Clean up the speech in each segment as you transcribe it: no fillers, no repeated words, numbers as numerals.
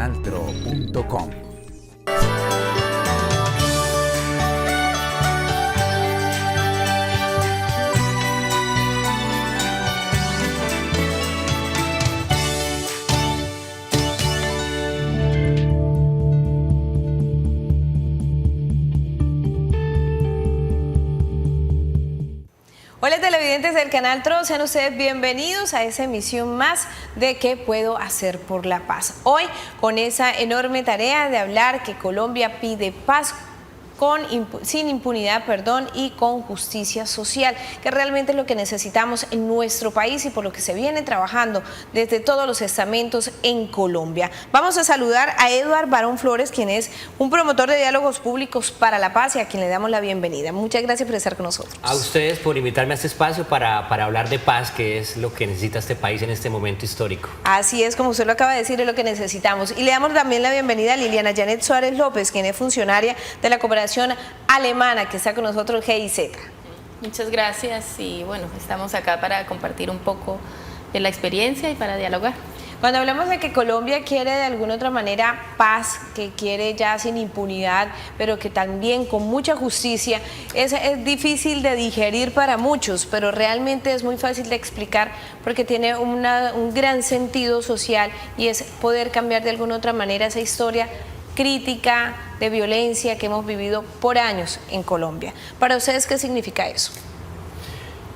canaltro.com. Hola televidentes del Canal Tro, sean ustedes bienvenidos a esa emisión más de ¿Qué puedo hacer por la paz? Hoy con esa enorme tarea de hablar que Colombia pide paz sin impunidad, y con justicia social, que realmente es lo que necesitamos en nuestro país y por lo que se viene trabajando desde todos los estamentos en Colombia. Vamos a saludar a Eduard Barón Flores, quien es un promotor de diálogos públicos para la paz y a quien le damos la bienvenida. Muchas gracias por estar con nosotros. A ustedes por invitarme a este espacio para hablar de paz, que es lo que necesita este país en este momento histórico. Así es, como usted lo acaba de decir, es lo que necesitamos. Y le damos también la bienvenida a Liliana Janet Suárez López, quien es funcionaria de la cooperación alemana, que está con nosotros, GIZ. Muchas gracias y bueno, estamos acá para compartir un poco de la experiencia y para dialogar. Cuando hablamos de que Colombia quiere de alguna otra manera paz, que quiere ya sin impunidad, pero que también con mucha justicia, es difícil de digerir para muchos, pero realmente es muy fácil de explicar porque tiene un gran sentido social y es poder cambiar de alguna otra manera esa historia crítica de violencia que hemos vivido por años en Colombia. Para ustedes, ¿qué significa eso?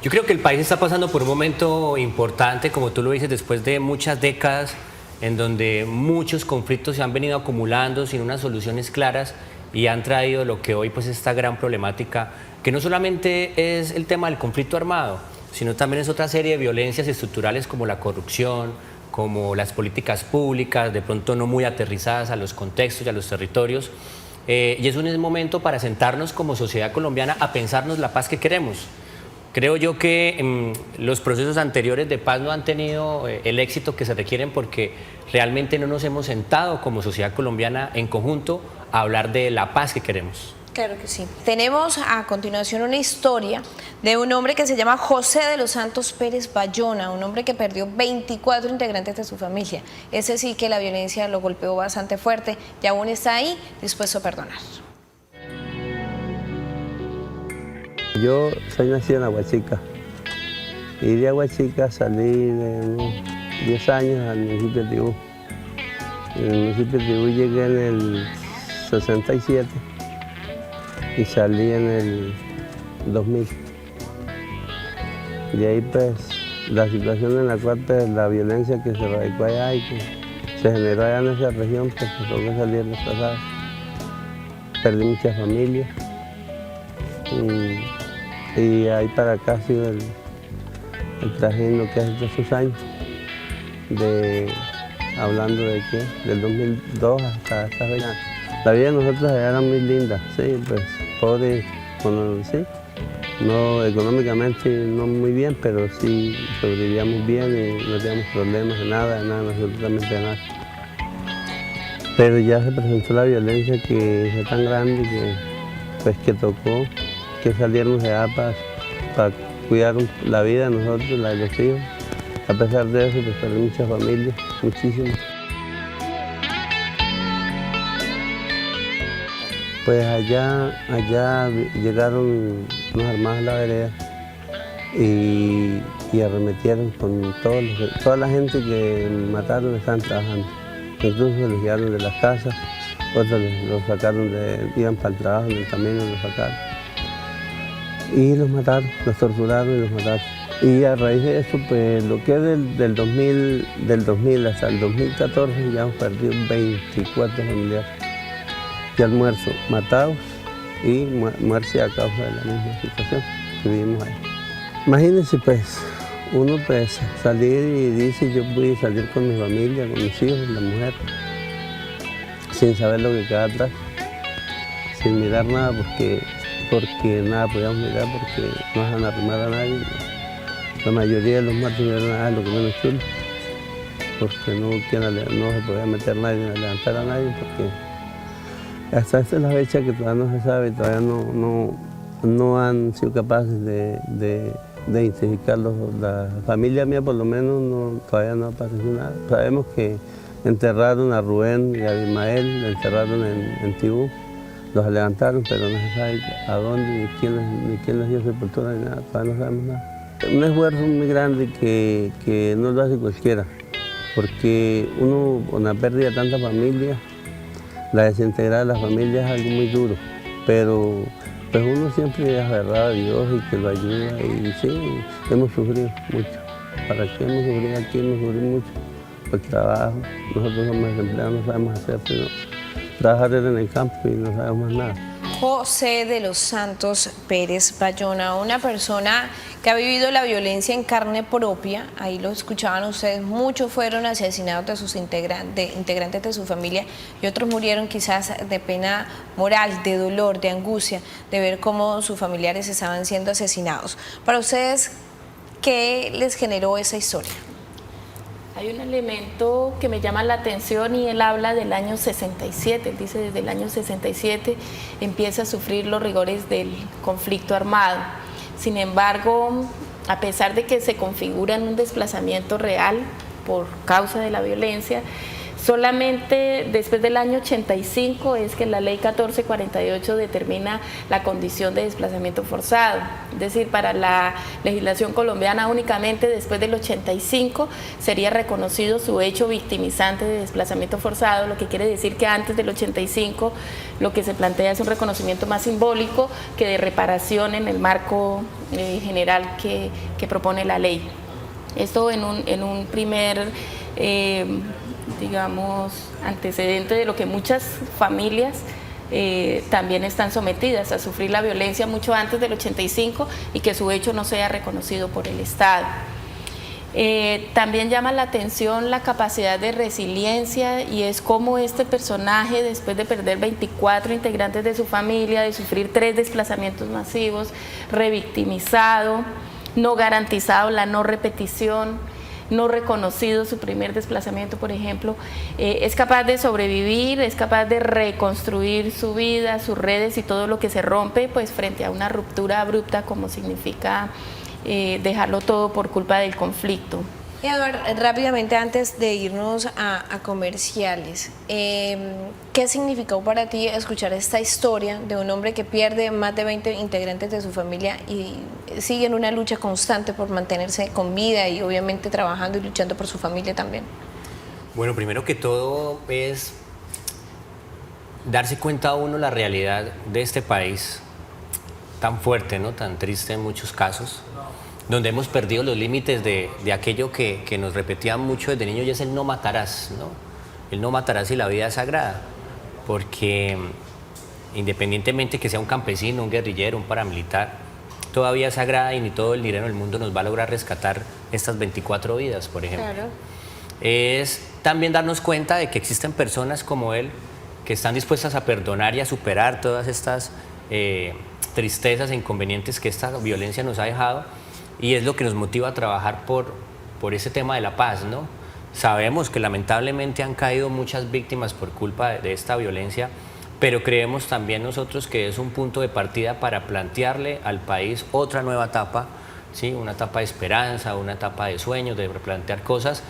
Yo creo que el país está pasando por un momento importante, como tú lo dices, después de muchas décadas en donde muchos conflictos se han venido acumulando sin unas soluciones claras y han traído lo que hoy pues esta gran problemática, que no solamente es el tema del conflicto armado, sino también es otra serie de violencias estructurales como la corrupción, como las políticas públicas, de pronto no muy aterrizadas a los contextos y a los territorios. Y es un momento para sentarnos como sociedad colombiana a pensarnos la paz que queremos. Creo yo que los procesos anteriores de paz no han tenido el éxito que se requieren porque realmente no nos hemos sentado como sociedad colombiana en conjunto a hablar de la paz que queremos. Claro que sí. Tenemos a continuación una historia de un hombre que se llama José de los Santos Pérez Bayona, un hombre que perdió 24 integrantes de su familia. Ese sí que la violencia lo golpeó bastante fuerte y aún está ahí dispuesto a perdonar. Yo soy nacido en Aguachica y de Aguachica salí de unos 10 años al municipio de Tibú. En el municipio de Tibú llegué en el 67 y salí en el 2000. De ahí pues la situación en la cual pues, la violencia que se radicó allá y que se generó allá en esa región, pues tuvo que salir desplazada. Perdí muchas familias y ahí para acá ha sido el trajín que hace todos esos años, hablando de qué, del 2002 hasta esta fecha. La vida de nosotros allá era muy linda, sí, pues pobres, bueno, sí, no económicamente no muy bien, pero sí sobrevivíamos bien y no teníamos problemas de nada, absolutamente de nada. Pero ya se presentó la violencia que fue tan grande que tocó que salirnos de allá para cuidar la vida de nosotros, la de los hijos. A pesar de eso, pues perdí muchas familias, muchísimas. Pues allá llegaron unos armados a la vereda y arremetieron con toda la gente que mataron, estaban trabajando. Incluso los llevaron de las casas, otros los sacaron, iban para el trabajo, en el camino los sacaron. Y los mataron, los torturaron y los mataron. Y a raíz de eso, pues lo que es del 2000 hasta el 2014 ya hemos perdido 24 familiares. Y almuerzo matados y muerte a causa de la misma situación que vivimos ahí. Imagínense pues, uno pues salir y dice yo voy a salir con mi familia, con mis hijos, la mujer, sin saber lo que queda atrás, sin mirar nada porque nada podíamos mirar porque no dejan arrimar a nadie. La mayoría de los muertos no eran nada, lo que menos chulo, porque no se podía meter nadie, ni levantar a nadie, porque hasta esta es la fecha que todavía no se sabe, todavía no han sido capaces de identificarlos. La familia mía por lo menos todavía no apareció nada. Sabemos que enterraron a Rubén y a Abimael, lo enterraron en Tibú. Los levantaron, pero no se sabe a dónde, ni quién les dio sepultura, ni nada, todavía no sabemos nada. Un esfuerzo muy grande que no lo hace cualquiera, porque uno con la pérdida de tanta familia, la desintegrada de la familia es algo muy duro, pero pues uno siempre es aferrado a Dios y que lo ayuda, y sí, hemos sufrido mucho. ¿Para qué hemos sufrido aquí? Hemos sufrido mucho por el trabajo. Nosotros somos desempleados, no sabemos hacer, pero trabajar en el campo y no sabemos más nada. José de los Santos Pérez Bayona, una persona que ha vivido la violencia en carne propia, ahí lo escuchaban ustedes, muchos fueron asesinados de sus integrantes de su familia y otros murieron quizás de pena moral, de dolor, de angustia, de ver cómo sus familiares estaban siendo asesinados. Para ustedes, ¿qué les generó esa historia? Hay un elemento que me llama la atención y él habla del año 67, él dice desde el año 67 empieza a sufrir los rigores del conflicto armado. Sin embargo, a pesar de que se configura en un desplazamiento real por causa de la violencia, solamente después del año 85 es que la ley 1448 determina la condición de desplazamiento forzado. Es decir, para la legislación colombiana únicamente después del 85 sería reconocido su hecho victimizante de desplazamiento forzado, lo que quiere decir que antes del 85 lo que se plantea es un reconocimiento más simbólico que de reparación en el marco general que propone la ley. Esto en un primer digamos, antecedente de lo que muchas familias también están sometidas a sufrir la violencia mucho antes del 85 y que su hecho no sea reconocido por el Estado. También llama la atención la capacidad de resiliencia y es cómo este personaje, después de perder 24 integrantes de su familia, de sufrir 3 desplazamientos masivos, revictimizado, no garantizado la no repetición, no reconocido su primer desplazamiento, por ejemplo, es capaz de sobrevivir, es capaz de reconstruir su vida, sus redes y todo lo que se rompe, pues frente a una ruptura abrupta como significa dejarlo todo por culpa del conflicto. Eduardo, rápidamente antes de irnos a comerciales, ¿qué significó para ti escuchar esta historia de un hombre que pierde más de 20 integrantes de su familia y sigue en una lucha constante por mantenerse con vida y obviamente trabajando y luchando por su familia también? Bueno, primero que todo es darse cuenta a uno la realidad de este país tan fuerte, ¿no? Tan triste en muchos casos, donde hemos perdido los límites de aquello que nos repetían mucho desde niños, y es el no matarás, ¿no? El no matarás y la vida es sagrada, porque independientemente que sea un campesino, un guerrillero, un paramilitar, todavía es sagrada y ni todo el dinero del mundo nos va a lograr rescatar estas 24 vidas, por ejemplo. Claro. Es también darnos cuenta de que existen personas como él que están dispuestas a perdonar y a superar todas estas tristezas e inconvenientes que esta violencia nos ha dejado, y es lo que nos motiva a trabajar por ese tema de la paz, ¿no? Sabemos que lamentablemente han caído muchas víctimas por culpa de esta violencia, pero creemos también nosotros que es un punto de partida para plantearle al país otra nueva etapa, ¿sí? Una etapa de esperanza, una etapa de sueños, de replantear cosas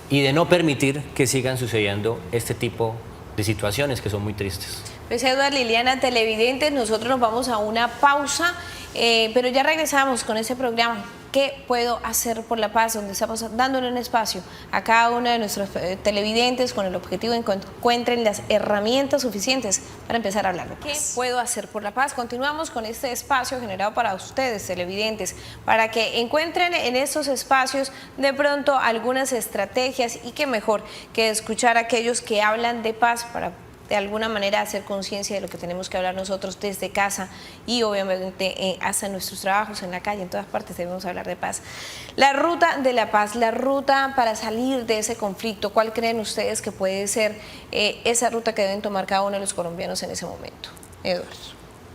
y de no permitir que sigan sucediendo este tipo de situaciones que son muy tristes. Pues Eduardo, Liliana, televidentes, nosotros nos vamos a una pausa, pero ya regresamos con este programa. ¿Qué puedo hacer por la paz? Donde estamos dándole un espacio a cada uno de nuestros televidentes con el objetivo de que encuentren las herramientas suficientes para empezar a hablar de paz. ¿Qué puedo hacer por la paz? Continuamos con este espacio generado para ustedes, televidentes, para que encuentren en estos espacios de pronto algunas estrategias, y qué mejor que escuchar a aquellos que hablan de paz para de alguna manera hacer conciencia de lo que tenemos que hablar nosotros desde casa y obviamente hasta nuestros trabajos, en la calle, en todas partes debemos hablar de paz. La ruta de la paz, la ruta para salir de ese conflicto, ¿cuál creen ustedes que puede ser esa ruta que deben tomar cada uno de los colombianos en ese momento? Eduardo.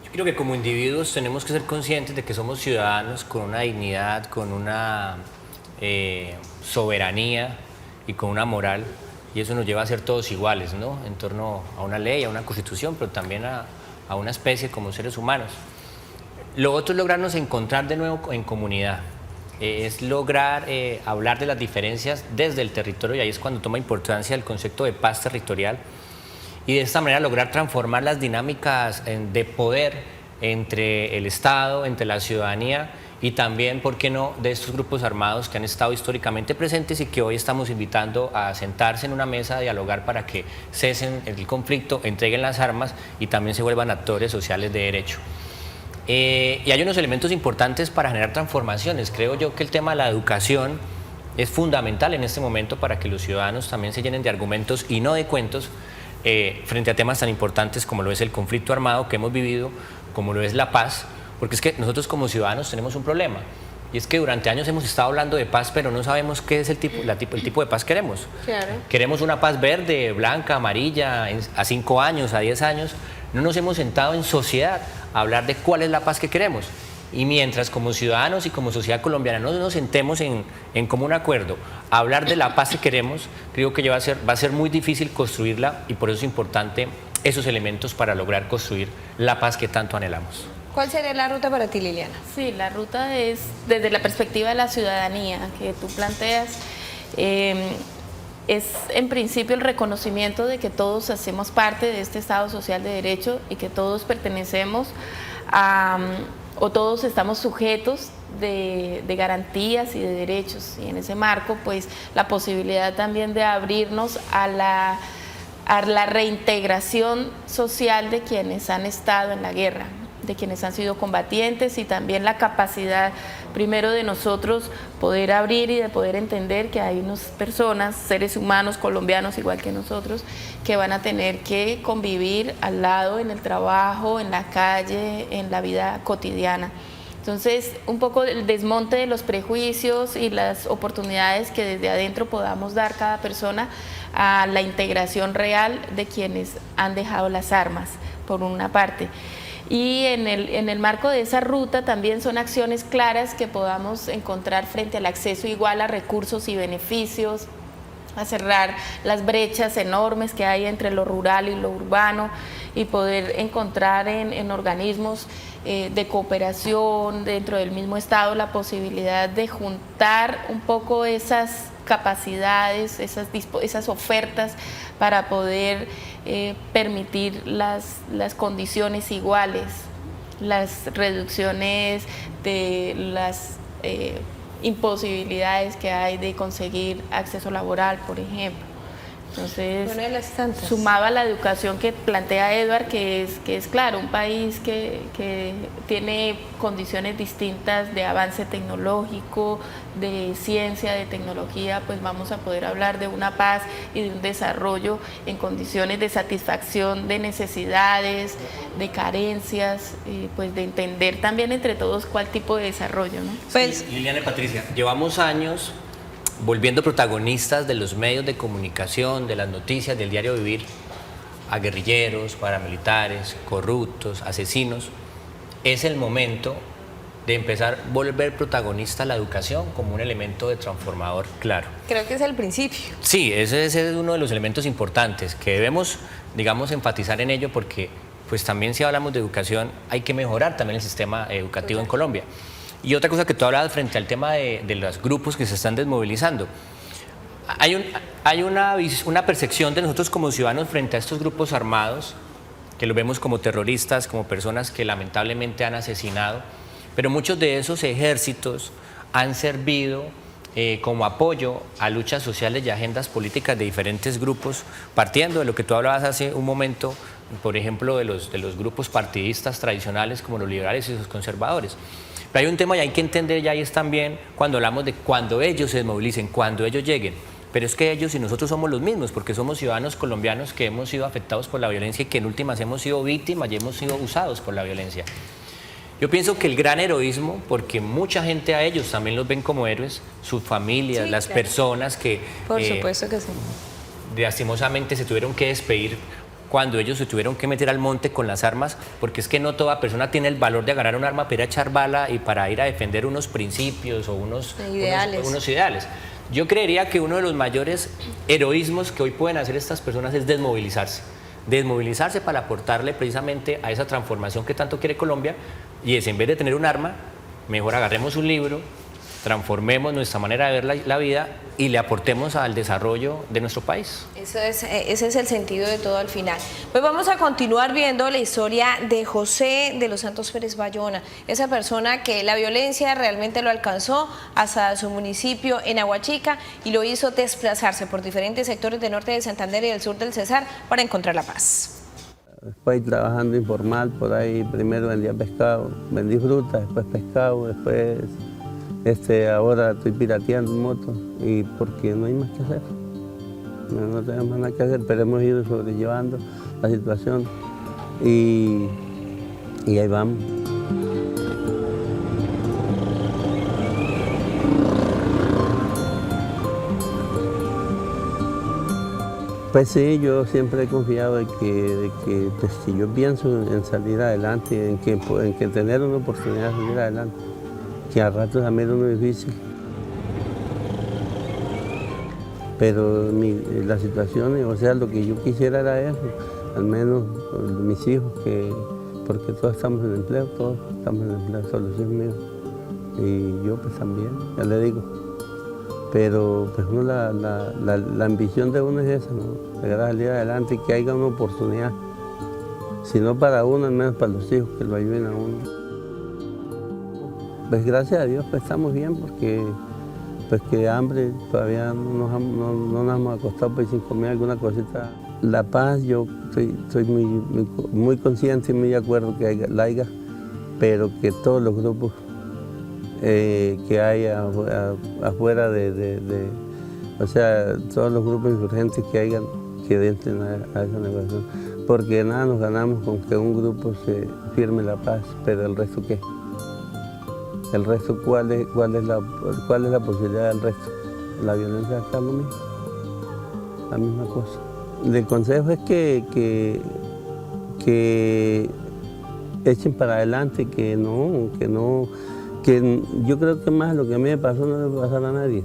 Yo creo que como individuos tenemos que ser conscientes de que somos ciudadanos con una dignidad, con una soberanía y con una moral. Y eso nos lleva a ser todos iguales, ¿no? En torno a una ley, a una constitución, pero también a una especie como seres humanos. Lo otro es lograrnos encontrar de nuevo en comunidad. es lograr hablar de las diferencias desde el territorio, y ahí es cuando toma importancia el concepto de paz territorial, y de esta manera lograr transformar las dinámicas de poder entre el Estado, entre la ciudadanía y también, ¿por qué no?, de estos grupos armados que han estado históricamente presentes y que hoy estamos invitando a sentarse en una mesa a dialogar para que cesen el conflicto, entreguen las armas y también se vuelvan actores sociales de derecho. Y hay unos elementos importantes para generar transformaciones. Creo yo que el tema de la educación es fundamental en este momento para que los ciudadanos también se llenen de argumentos y no de cuentos frente a temas tan importantes como lo es el conflicto armado que hemos vivido, como lo es la paz, porque es que nosotros como ciudadanos tenemos un problema, y es que durante años hemos estado hablando de paz, pero no sabemos qué es el tipo de paz que queremos. Claro. Queremos una paz verde, blanca, amarilla, a 5 años, a 10 años. No nos hemos sentado en sociedad a hablar de cuál es la paz que queremos. Y mientras como ciudadanos y como sociedad colombiana no nos sentemos en común acuerdo a hablar de la paz que queremos, creo que va a ser muy difícil construirla, y por eso es importante esos elementos para lograr construir la paz que tanto anhelamos. ¿Cuál sería la ruta para ti, Liliana? Sí, la ruta es desde la perspectiva de la ciudadanía que tú planteas. Es en principio el reconocimiento de que todos hacemos parte de este Estado social de derecho y que todos pertenecemos o todos estamos sujetos de garantías y de derechos, y en ese marco pues la posibilidad también de abrirnos a la reintegración social de quienes han estado en la guerra, de quienes han sido combatientes, y también la capacidad primero de nosotros poder abrir y de poder entender que hay unas personas, seres humanos colombianos igual que nosotros, que van a tener que convivir al lado en el trabajo, en la calle, en la vida cotidiana. Entonces, un poco el desmonte de los prejuicios y las oportunidades que desde adentro podamos dar cada persona a la integración real de quienes han dejado las armas, por una parte. Y en el marco de esa ruta también son acciones claras que podamos encontrar frente al acceso igual a recursos y beneficios, a cerrar las brechas enormes que hay entre lo rural y lo urbano, y poder encontrar en organismos de cooperación dentro del mismo Estado la posibilidad de juntar un poco esas capacidades, esas ofertas para poder permitir las condiciones iguales, las reducciones de las imposibilidades que hay de conseguir acceso laboral, por ejemplo. Entonces, Una de las tantas. sumado a la educación que plantea Edward, que es claro, un país que tiene condiciones distintas de avance tecnológico, de ciencia, de tecnología, pues vamos a poder hablar de una paz y de un desarrollo en condiciones de satisfacción de necesidades, de carencias, pues de entender también entre todos cuál tipo de desarrollo, ¿no? Pues, Liliana y Patricia, llevamos años volviendo protagonistas de los medios de comunicación, de las noticias, del diario vivir, a guerrilleros, paramilitares, corruptos, asesinos. Es el momento de empezar a volver protagonista la educación como un elemento de transformador claro. creo que es el principio. Sí, ese es uno de los elementos importantes que debemos, digamos, enfatizar en ello, porque pues también si hablamos de educación hay que mejorar también el sistema educativo en Colombia. Y otra cosa que tú hablabas frente al tema de los grupos que se están desmovilizando. Hay una percepción de nosotros como ciudadanos frente a estos grupos armados, que los vemos como terroristas, como personas que lamentablemente han asesinado, pero muchos de esos ejércitos han servido como apoyo a luchas sociales y agendas políticas de diferentes grupos, partiendo de lo que tú hablabas hace un momento, por ejemplo, de los grupos partidistas tradicionales como los liberales y los conservadores. Pero hay un tema y hay que entender, ya ahí es también cuando hablamos de cuando ellos se desmovilicen, cuando ellos lleguen. Pero es que ellos y nosotros somos los mismos, porque somos ciudadanos colombianos que hemos sido afectados por la violencia y que en últimas hemos sido víctimas y hemos sido usados por la violencia. Yo pienso que el gran heroísmo, porque mucha gente a ellos también los ven como héroes, sus familias, Sí, las claro. personas que Por supuesto que sí. lastimosamente se tuvieron que despedir cuando ellos se tuvieron que meter al monte con las armas, porque es que no toda persona tiene el valor de agarrar un arma para ir a echar bala y para ir a defender unos principios o unos ideales. Yo creería que uno de los mayores heroísmos que hoy pueden hacer estas personas es desmovilizarse para aportarle precisamente a esa transformación que tanto quiere Colombia, y es, en vez de tener un arma, mejor agarremos un libro, transformemos nuestra manera de ver la vida y le aportemos al desarrollo de nuestro país. Ese es el sentido de todo al final. Pues vamos a continuar viendo la historia de José de los Santos Pérez Bayona, esa persona que la violencia realmente lo alcanzó hasta su municipio en Aguachica y lo hizo desplazarse por diferentes sectores del norte de Santander y del sur del Cesar para encontrar la paz. Después trabajando informal, por ahí primero vendía pescado, vendí frutas, después pescado, después ahora estoy pirateando motos y porque no hay más que hacer. No tenemos más nada que hacer, pero hemos ido sobrellevando la situación y ahí vamos. Pues sí, yo siempre he confiado de que pues, si yo pienso en salir adelante, en que tener una oportunidad de salir adelante, que a ratos también es uno difícil. Pero la situación, o sea, lo que yo quisiera era eso, al menos mis hijos, porque todos estamos en empleo, todos estamos en empleo, solo los hijos míos. Y yo pues también, ya le digo. Pero pues uno, la ambición de uno es esa, ¿no? Llegar a salir adelante y que haya una oportunidad. Si no para uno, al menos para los hijos, que lo ayuden a uno. Pues gracias a Dios pues estamos bien porque pues que hambre todavía no nos hemos acostado pues, sin comer alguna cosita. La paz yo estoy muy consciente y muy de acuerdo que la haya, pero que todos los grupos que hay afuera o sea, todos los grupos insurgentes que entren a esa negociación, porque nada nos ganamos con que un grupo se firme la paz, pero el resto ¿qué? El resto, ¿cuál es la posibilidad del resto? La violencia está lo mismo, la misma cosa. El consejo es que echen para adelante, que yo creo que más lo que a mí me pasó no le puede pasar a nadie.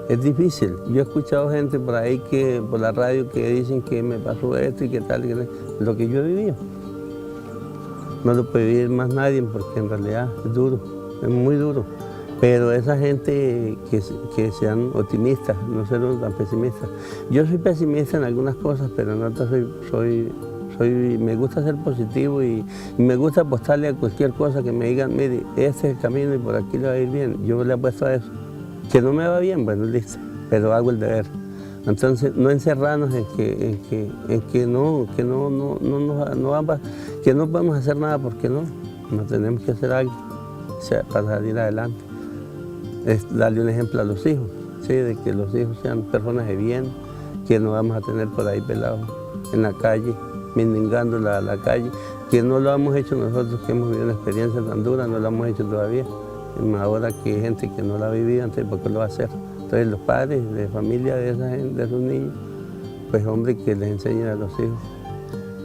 Es difícil. Yo he escuchado gente por ahí por la radio que dicen que me pasó esto y que tal, lo que yo he vivido. No lo puede vivir más nadie porque en realidad es duro, es muy duro. Pero esa gente que sean optimistas, no sean tan pesimistas. Yo soy pesimista en algunas cosas, pero en otras me gusta ser positivo y me gusta apostarle a cualquier cosa que me digan, mire, este es el camino y por aquí le va a ir bien. Yo le apuesto a eso. Que no me va bien, bueno, listo, pero hago el deber. Entonces, no encerrarnos en que no podemos hacer nada porque no tenemos que hacer algo, o sea, para salir adelante. Es darle un ejemplo a los hijos, ¿sí? De que los hijos sean personas de bien, que no vamos a tener por ahí pelados en la calle, mendigando la calle, que no lo hemos hecho nosotros, que hemos vivido una experiencia tan dura, no lo hemos hecho todavía. Ahora que hay gente que no la ha vivido antes, ¿por qué lo va a hacer? Entonces los padres de familia de esa gente, de esos niños, pues hombre, que les enseñen a los hijos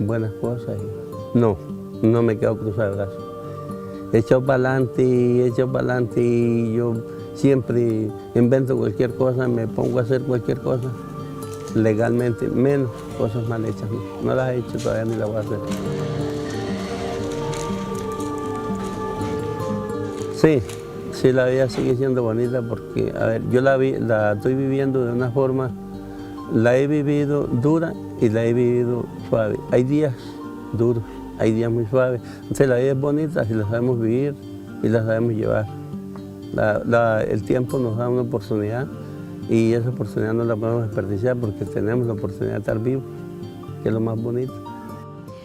buenas cosas. No me quedo cruzado de brazos. He echado para adelante y yo siempre invento cualquier cosa, me pongo a hacer cualquier cosa legalmente, menos cosas mal hechas. No las he hecho todavía ni las voy a hacer. Sí, la vida sigue siendo bonita porque, a ver, yo la estoy viviendo de una forma, la he vivido dura y la he vivido suave. Hay días duros, hay días muy suaves. Entonces la vida es bonita si la sabemos vivir y la sabemos llevar. El tiempo nos da una oportunidad y esa oportunidad no la podemos desperdiciar porque tenemos la oportunidad de estar vivos, que es lo más bonito.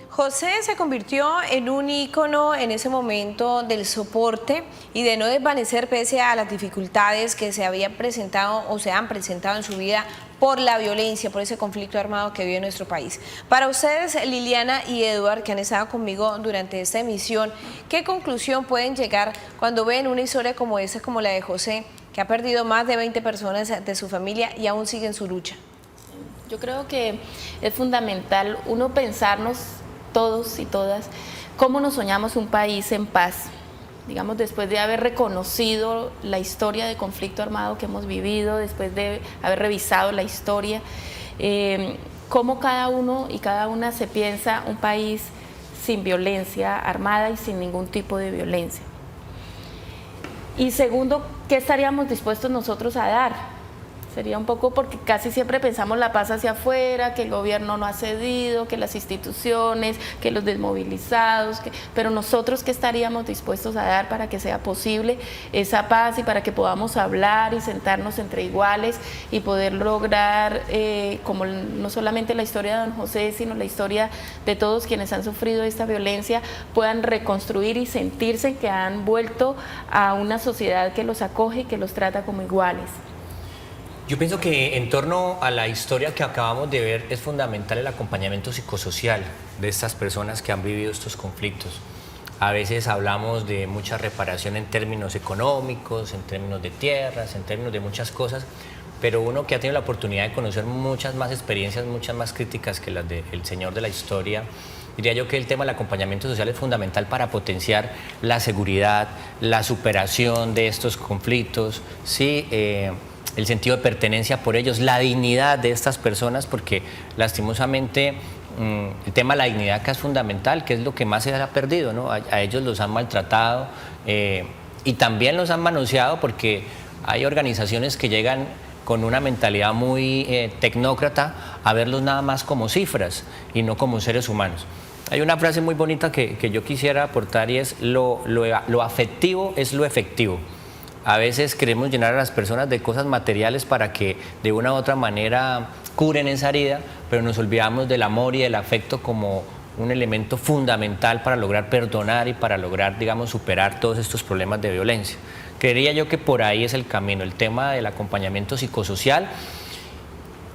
José se convirtió en un ícono en ese momento del soporte y de no desvanecer pese a las dificultades que se habían presentado o se han presentado en su vida por la violencia, por ese conflicto armado que vive nuestro país. Para ustedes, Liliana y Eduard, que han estado conmigo durante esta emisión, ¿qué conclusión pueden llegar cuando ven una historia como esa, como la de José, que ha perdido más de 20 personas de su familia y aún sigue en su lucha? Yo creo que es fundamental uno pensarnos todos y todas, cómo nos soñamos un país en paz, digamos, después de haber reconocido la historia de conflicto armado que hemos vivido, después de haber revisado la historia, cómo cada uno y cada una se piensa un país sin violencia armada y sin ningún tipo de violencia. Y segundo, ¿qué estaríamos dispuestos nosotros a dar? Sería un poco porque casi siempre pensamos la paz hacia afuera, que el gobierno no ha cedido, que las instituciones, que los desmovilizados, pero nosotros ¿qué estaríamos dispuestos a dar para que sea posible esa paz y para que podamos hablar y sentarnos entre iguales y poder lograr, como no solamente la historia de don José, sino la historia de todos quienes han sufrido esta violencia, puedan reconstruir y sentirse que han vuelto a una sociedad que los acoge y que los trata como iguales? Yo pienso que en torno a la historia que acabamos de ver es fundamental el acompañamiento psicosocial de estas personas que han vivido estos conflictos. A veces hablamos de mucha reparación en términos económicos, en términos de tierras, en términos de muchas cosas, pero uno que ha tenido la oportunidad de conocer muchas más experiencias, muchas más críticas que las del señor de la historia, diría yo que el tema del acompañamiento social es fundamental para potenciar la seguridad, la superación de estos conflictos, ¿sí? El sentido de pertenencia por ellos, la dignidad de estas personas, porque lastimosamente el tema de la dignidad acá es fundamental, que es lo que más se ha perdido, ¿no? A ellos los han maltratado y también los han manoseado, porque hay organizaciones que llegan con una mentalidad muy tecnócrata a verlos nada más como cifras y no como seres humanos. Hay una frase muy bonita que yo quisiera aportar y es lo afectivo es lo efectivo. A veces queremos llenar a las personas de cosas materiales para que de una u otra manera curen esa herida, pero nos olvidamos del amor y del afecto como un elemento fundamental para lograr perdonar y para lograr, digamos, superar todos estos problemas de violencia. Creería yo que por ahí es el camino, el tema del acompañamiento psicosocial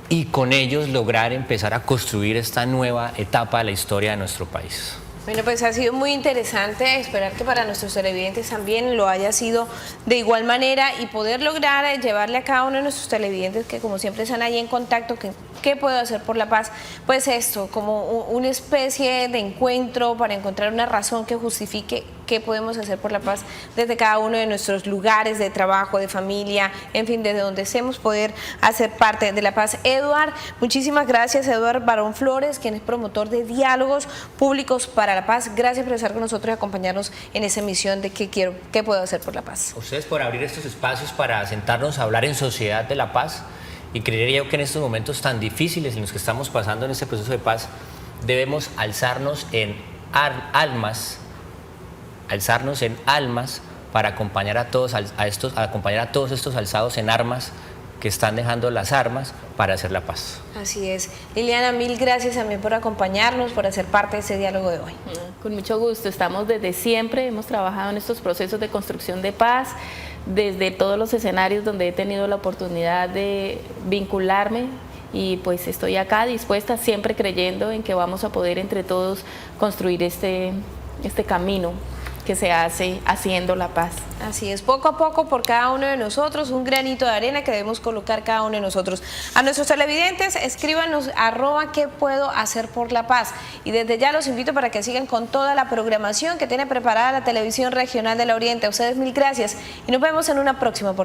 y con ellos lograr empezar a construir esta nueva etapa de la historia de nuestro país. Bueno, pues ha sido muy interesante, esperar que para nuestros televidentes también lo haya sido de igual manera y poder lograr llevarle a cada uno de nuestros televidentes que como siempre están ahí en contacto, ¿qué puedo hacer por la paz? Pues esto, como una especie de encuentro para encontrar una razón que justifique qué podemos hacer por la paz desde cada uno de nuestros lugares de trabajo, de familia, en fin, desde donde estemos poder hacer parte de la paz. Eduard, muchísimas gracias, Eduard Barón Flores, quien es promotor de diálogos públicos para la paz. Gracias por estar con nosotros y acompañarnos en esa misión de qué puedo hacer por la paz. Ustedes por abrir estos espacios para sentarnos a hablar en sociedad de la paz, y creería yo que en estos momentos tan difíciles en los que estamos pasando en este proceso de paz, debemos alzarnos en almas para acompañar a todos estos alzados en armas que están dejando las armas para hacer la paz. Así es. Liliana, mil gracias también por acompañarnos, por hacer parte de ese diálogo de hoy. Con mucho gusto, estamos desde siempre, hemos trabajado en estos procesos de construcción de paz, desde todos los escenarios donde he tenido la oportunidad de vincularme, y pues estoy acá dispuesta, siempre creyendo en que vamos a poder entre todos construir este camino que se hace haciendo la paz. Así es, poco a poco por cada uno de nosotros, un granito de arena que debemos colocar cada uno de nosotros. A nuestros televidentes, escríbanos @qué puedo hacer por la paz. Y desde ya los invito para que sigan con toda la programación que tiene preparada la Televisión Regional del Oriente. A ustedes mil gracias y nos vemos en una próxima oportunidad.